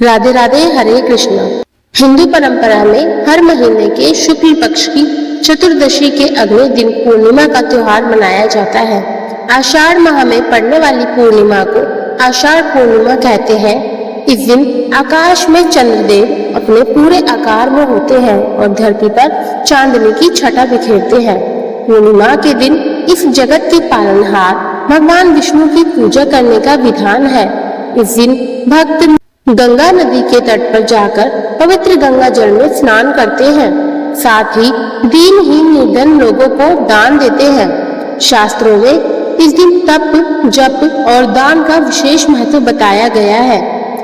राधे राधे, हरे कृष्ण। हिंदू परंपरा में हर महीने के शुक्ल पक्ष की चतुर्दशी के अगले दिन पूर्णिमा का त्योहार मनाया जाता है। आषाढ़ माह में पड़ने वाली पूर्णिमा को आषाढ़ पूर्णिमा कहते हैं। इस दिन आकाश में चंद्रदेव अपने पूरे आकार में होते हैं और धरती पर चांदनी की छटा बिखेरते हैं। पूर्णिमा के दिन इस जगत के पालनहार भगवान विष्णु की पूजा करने का विधान है। इस दिन भक्त गंगा नदी के तट पर जाकर पवित्र गंगा जल में स्नान करते हैं। साथ ही दीनहीन निर्धन लोगों को दान देते हैं। शास्त्रों में इस दिन तप, जप और दान का विशेष महत्व बताया गया है।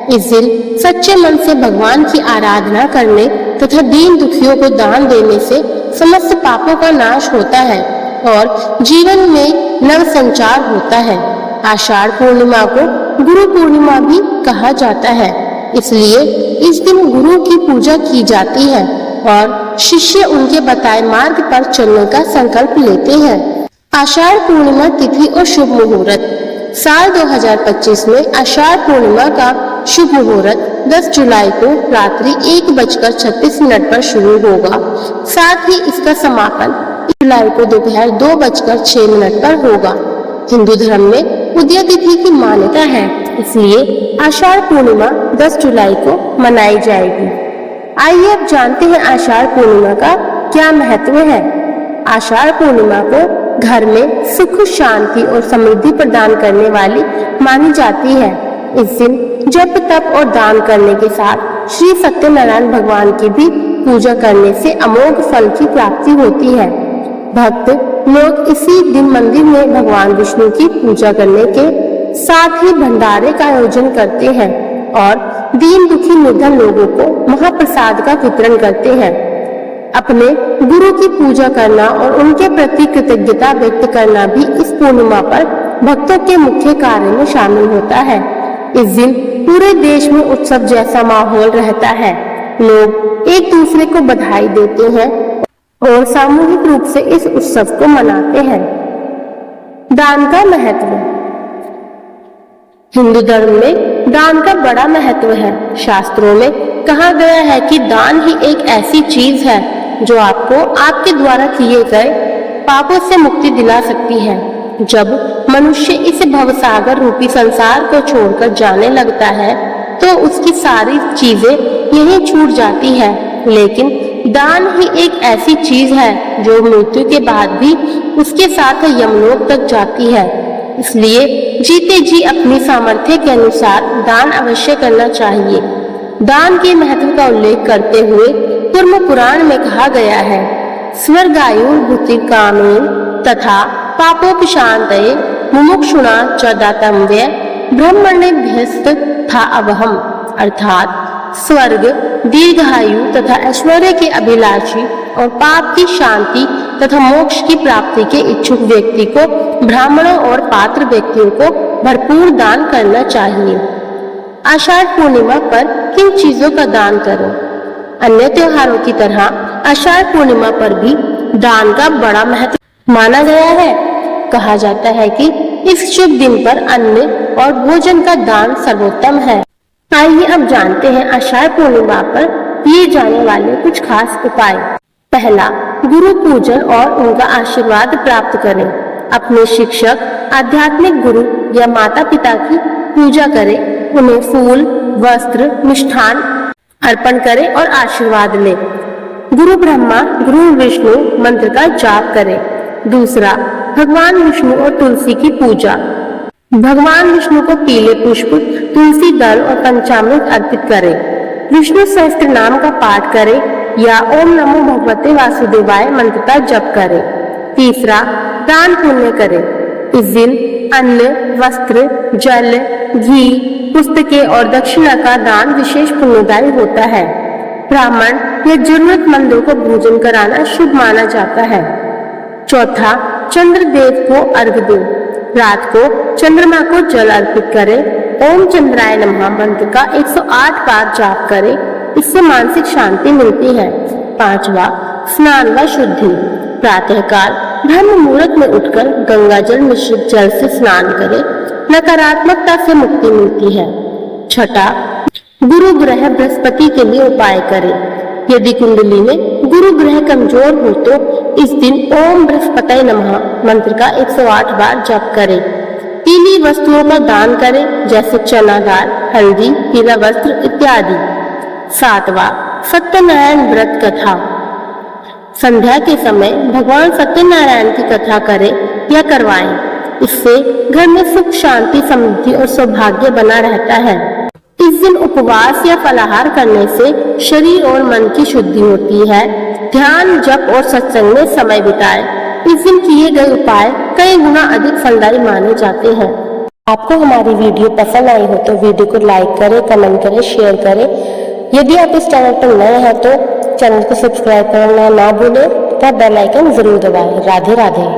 इस दिन सच्चे मन से भगवान की आराधना करने तथा दीन दुखियों को दान देने से समस्त पापों का नाश होता है और जीवन में नव संचार होता है। आषाढ़ पूर्णिमा को गुरु पूर्णिमा भी कहा जाता है। इसलिए इस दिन गुरु की पूजा की जाती है और शिष्य उनके बताए मार्ग पर चलने का संकल्प लेते हैं। आषाढ़ पूर्णिमा तिथि और शुभ मुहूर्त। साल 2025 में आषाढ़ पूर्णिमा का शुभ मुहूर्त 10 जुलाई को रात्रि 1:36 पर शुरू होगा। साथ ही इसका समापन 1 जुलाई को दोपहर 2:06 पर होगा। हिंदू धर्म में उदय तिथि की मान्यता है, इसलिए आषाढ़ पूर्णिमा 10 जुलाई को मनाई जाएगी। आइए अब जानते हैं आषाढ़ पूर्णिमा का क्या महत्व है। आषाढ़ पूर्णिमा को घर में सुख, शांति और समृद्धि प्रदान करने वाली मानी जाती है। इस दिन जप, तप और दान करने के साथ श्री सत्यनारायण भगवान की भी पूजा करने से अमोघ फल की प्राप्ति होती है। भक्त लोग इसी दिन मंदिर में भगवान विष्णु की पूजा करने के साथ ही भंडारे का आयोजन करते हैं और दीन दुखी निर्धन लोगों को महाप्रसाद का वितरण करते हैं। अपने गुरु की पूजा करना और उनके प्रति कृतज्ञता व्यक्त करना भी इस पूर्णिमा पर भक्तों के मुख्य कार्य में शामिल होता है। इस दिन पूरे देश में उत्सव जैसा माहौल रहता है। लोग एक दूसरे को बधाई देते हैं और सामूहिक रूप से इस उत्सव को मनाते हैं। दान का महत्व। हिंदू धर्म में दान का बड़ा महत्व है। शास्त्रों में कहा गया है कि दान ही एक ऐसी चीज है जो आपको आपके द्वारा किए गए पापों से मुक्ति दिला सकती है। जब मनुष्य इस भवसागर रूपी संसार को छोड़कर जाने लगता है तो उसकी सारी चीजें यहीं छूट जाती है, लेकिन दान ही एक ऐसी चीज है जो मृत्यु के बाद भी उसके साथ यमलोक तक जाती है। इसलिए जीते जी अपनी सामर्थ्य के अनुसार दान अवश्य करना चाहिए। दान के महत्व का उल्लेख करते हुए कुर्म पुराण में कहा गया है, स्वर्गायुर्भूति कामेन तथा पापोपशान्तये मुमुक्षुणा च दातव्य ब्रह्मण्यभ्यस्त था अवहम। अर्थात स्वर्ग, दीर्घायु तथा ऐश्वर्य के अभिलाषी और पाप की शांति तथा मोक्ष की प्राप्ति के इच्छुक व्यक्ति को ब्राह्मणों और पात्र व्यक्तियों को भरपूर दान करना चाहिए। आषाढ़ पूर्णिमा पर किन चीजों का दान करें? अन्य त्योहारों की तरह आषाढ़ पूर्णिमा पर भी दान का बड़ा महत्व माना गया है। कहा जाता है कि इस शुभ दिन पर अन्न और भोजन का दान सर्वोत्तम है। आइए अब जानते हैं आषाढ़ पूर्णिमा पर किए जाने वाले कुछ खास उपाय। पहला, गुरु पूजन और उनका आशीर्वाद प्राप्त करें। अपने शिक्षक, आध्यात्मिक गुरु या माता पिता की पूजा करें। उन्हें फूल, वस्त्र, मिष्ठान अर्पण करें और आशीर्वाद लें। गुरु ब्रह्मा, गुरु विष्णु मंत्र का जाप करें। दूसरा, भगवान विष्णु और तुलसी की पूजा। भगवान विष्णु को पीले पुष्प, तुलसी दल और पंचामृत अर्पित करें। विष्णु सहस्त्र नाम का पाठ करें या ओम नमो भगवते वासुदेवाय मंत्र का जप करें। तीसरा, दान पुण्य करें। इस दिन अन्न, वस्त्र, जल, घी, पुस्तकें और दक्षिणा का दान विशेष पुण्यदायी होता है। ब्राह्मण या जरूरतमंदों को भोजन कराना शुभ माना जाता है। चौथा, चंद्रदेव को अर्घ्य दें। रात को चंद्रमा को जल अर्पित करें। ओम चंद्राय नमः मंत्र का 108 बार जाप करें, इससे मानसिक शांति मिलती है। पांचवा, स्नान व शुद्धि। प्रातःकाल ब्रह्म मुहूर्त में उठकर गंगा जल मिश्रित जल से स्नान करें, नकारात्मकता से मुक्ति मिलती है। छठा, गुरु ग्रह बृहस्पति के लिए उपाय करें। यदि कुंडली में गुरु ग्रह कमजोर हो तो इस दिन ओम बृहस्पतये नमः मंत्र का 108 बार जप करें। पीली वस्तुओं का दान करें, जैसे चना दाल, हल्दी, पीला वस्त्र इत्यादि। 7वां सत्यनारायण व्रत कथा। संध्या के समय भगवान सत्यनारायण की कथा करें या करवाएं। इससे घर में सुख, शांति, समृद्धि और सौभाग्य बना रहता है। इस दिन उपवास या फलाहार करने से शरीर और मन की शुद्धि होती है। ध्यान, जप और सत्संग में समय बिताएं। इस दिन किए गए उपाय कई गुना अधिक फलदायी माने जाते हैं। आपको हमारी वीडियो पसंद आई हो तो वीडियो को लाइक करें, कमेंट करें, शेयर करें। यदि आप इस चैनल पर नए हैं तो चैनल को सब्सक्राइब करना ना भूलें तथा बेल आइकन जरूर दबाएं। राधे राधे।